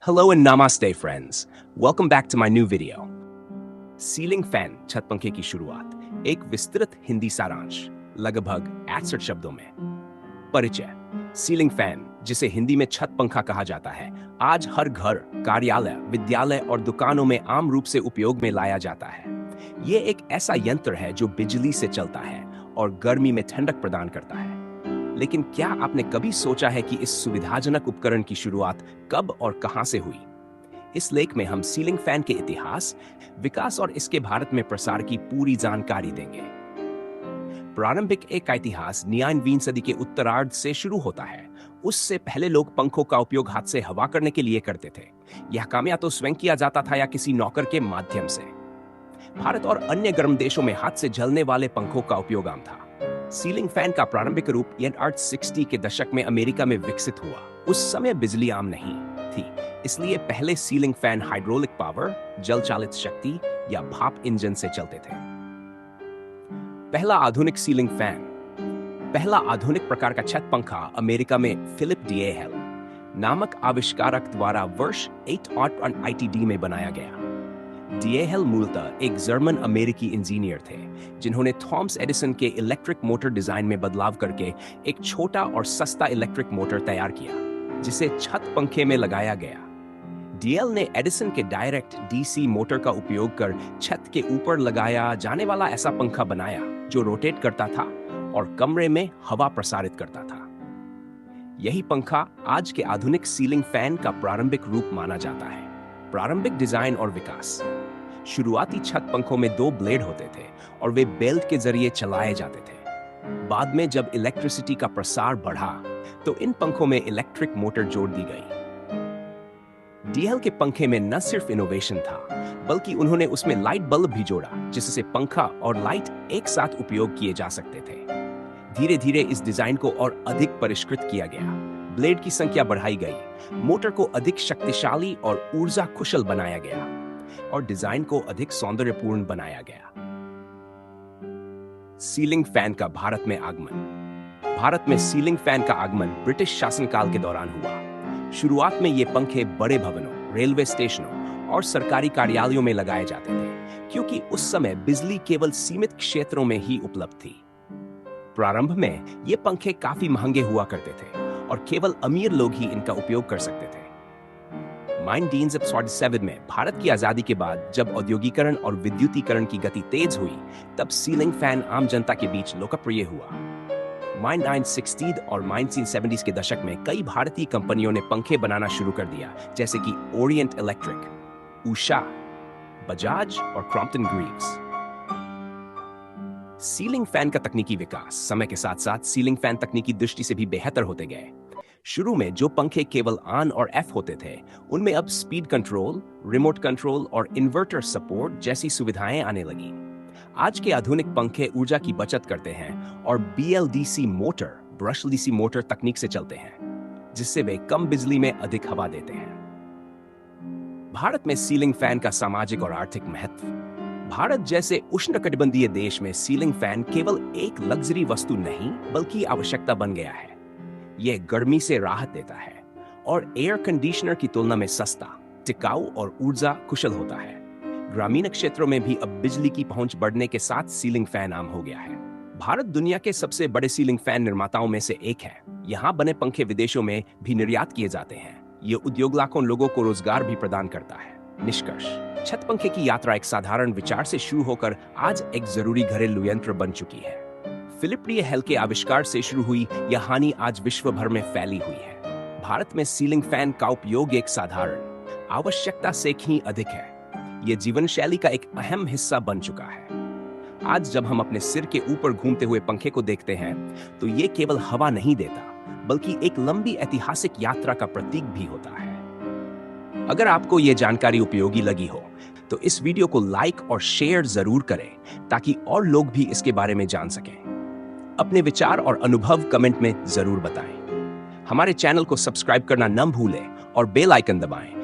Hello and namaste friends. Welcome back to my new video. Ceiling fan छत पंखे की शुरुआत, एक विस्तृत हिंदी सारांश लगभग 68 शब्दों में। परिचय। सीलिंग फैन, जिसे हिंदी में छत पंखा कहा जाता है, आज हर घर, कार्यालय, विद्यालय और दुकानों में आम रूप से उपयोग में लाया जाता है। ये एक ऐसा यंत्र है जो बिजली से चलता है और गर्मी में ठंडक प्रदान करता है। लेकिन क्या आपने कभी सोचा है कि इस सुविधाजनक उपकरण की शुरुआत कब और कहां से हुई? इस लेख में हम सीलिंग फैन के इतिहास, विकास और इसके भारत में प्रसार की पूरी जानकारी देंगे। प्रारंभिक एक का इतिहास 19वीं सदी के उत्तरार्ध से शुरू होता है। उससे पहले लोग पंखों का उपयोग हाथ से हवा करने के लिए करते थे। यह काम या तो स्वयं किया जाता था या किसी नौकर के माध्यम से। भारत और अन्य गर्म देशों में हाथ से झलने वाले पंखों का उपयोग आम था। सीलिंग फैन का प्रारंभिक रूप 1960 के दशक में अमेरिका में विकसित हुआ। उस समय बिजली आम नहीं थी, इसलिए पहले सीलिंग फैन हाइड्रोलिक पावर, जल चालित शक्ति या भाप इंजन से चलते थे। पहला आधुनिक सीलिंग फैन, पहला आधुनिक प्रकार का छत पंखा अमेरिका में फिलिप डीएहेल नामक आविष्कारक द्वारा वर्ष 1880 में बनाया गया। डीएहेल मूलतः एक जर्मन अमेरिकी इंजीनियर थे, जिन्होंने थॉमस एडिसन के इलेक्ट्रिक मोटर डिजाइन में बदलाव करके एक छोटा और सस्ता इलेक्ट्रिक मोटर तैयार किया, जिसे छत पंखे में लगाया गया। डीएल ने एडिसन के डायरेक्ट डीसी मोटर का उपयोग कर छत के ऊपर लगाया जाने वाला ऐसा पंखा बनाया जो रोटेट करता था और कमरे में हवा प्रसारित करता था। यही पंखा आज के आधुनिक सीलिंग फैन का प्रारंभिक रूप माना जाता है। प्रारंभिक डिजाइन और विकास। शुरुआती छत पंखों में 2 ब्लेड होते थे और वे बेल्ट के जरिए चलाए जाते थे। बाद में जब इलेक्ट्रिसिटी का प्रसार बढ़ा तो इन पंखों में इलेक्ट्रिक मोटर जोड़ दी गई। डीएल के पंखे में न सिर्फ इनोवेशन था, बल्कि उन्होंने उसमें लाइट बल्ब भी जोड़ा, जिससे पंखा और लाइट एक साथ उपयोग किए जा सकते थे। धीरे धीरे इस डिजाइन को और अधिक परिष्कृत किया गया। ब्लेड की संख्या बढ़ाई गई, मोटर को अधिक शक्तिशाली और ऊर्जा कुशल बनाया गया और डिजाइन को अधिक सौंदर्यपूर्ण बनाया गया। सीलिंग फैन का भारत में आगमन। भारत में सीलिंग फैन का आगमन ब्रिटिश शासनकाल के दौरान हुआ। शुरुआत में ये पंखे बड़े भवनों, रेलवे स्टेशनों और सरकारी कार्यालयों में लगाए जाते थे, क्योंकि उस समय बिजली केवल सीमित क्षेत्रों में ही उपलब्ध थी। प्रारंभ में ये पंखे काफी महंगे हुआ करते थे और केवल अमीर लोग ही इनका उपयोग कर सकते थे। 1947 में भारत की आजादी के बाद जब औद्योगिकरण और विद्युतीकरण की गति तेज हुई, तब सीलिंग फैन आम जनता के बीच लोकप्रिय हुआ। 1960 और 1970 के दशक में कई भारतीय कंपनियों ने पंखे बनाना शुरू कर दिया, जैसे कि ओरिएंट इलेक्ट्रिक, उषा, बजाज और क्रॉम्पटन ग्रीव्स। सीलिंग फैन का तकनीकी विकास समय के साथ साथ सीलिंग फैन तकनीकी दृष्टि से भी बेहतर होते गए। शुरू में जो पंखे केवल ऑन और ऑफ होते थे, उनमें अब स्पीड कंट्रोल, रिमोट कंट्रोल और इन्वर्टर सपोर्ट जैसी सुविधाएं आने लगी। आज के आधुनिक पंखे ऊर्जा की बचत करते हैं और BLDC motor, brush DC motor तकनीक से चलते हैं, जिससे वे कम बिजली में अधिक हवा देते हैं। भारत में सीलिंग फैन का सामाजिक और आर्थिक महत्व। भारत जैसे उष्णकटिबंधीय देश में सीलिंग फैन केवल एक लग्जरी वस्तु नहीं, बल्कि आवश्यकता बन गया है। यह गर्मी से राहत देता है और एयर कंडीशनर की तुलना में सस्ता, टिकाऊ और ऊर्जा कुशल होता है। ग्रामीण क्षेत्रों में भी अब बिजली की पहुंच बढ़ने के साथ सीलिंग फैन आम हो गया है। भारत दुनिया के सबसे बड़े सीलिंग फैन निर्माताओं में से एक है। यहाँ बने पंखे विदेशों में भी निर्यात किए जाते हैं। ये उद्योग लाखों लोगों को रोजगार भी प्रदान करता है। निष्कर्ष, छत पंखे की यात्रा एक साधारण विचार से शुरू होकर आज एक जरूरी घरेलू यंत्र बन चुकी है। फिलिप डीएहेल के आविष्कार से शुरू हुई यह हानि आज विश्व भर में फैली हुई है। भारत में सीलिंग फैन का उपयोग एक साधारण आवश्यकता से ही अधिक है। यह जीवन शैली का एक अहम हिस्सा बन चुका है। आज जब हम अपने सिर के ऊपर घूमते हुए पंखे को देखते हैं, तो ये केवल हवा नहीं देता, बल्कि एक लंबी ऐतिहासिक यात्रा का प्रतीक भी होता है। अगर आपको यह जानकारी उपयोगी लगी हो, तो इस वीडियो को लाइक और शेयर जरूर करें, ताकि और लोग भी इसके बारे में जान सकें। अपने विचार और अनुभव कमेंट में जरूर बताएं। हमारे चैनल को सब्सक्राइब करना न भूलें और बेल आइकन दबाएं,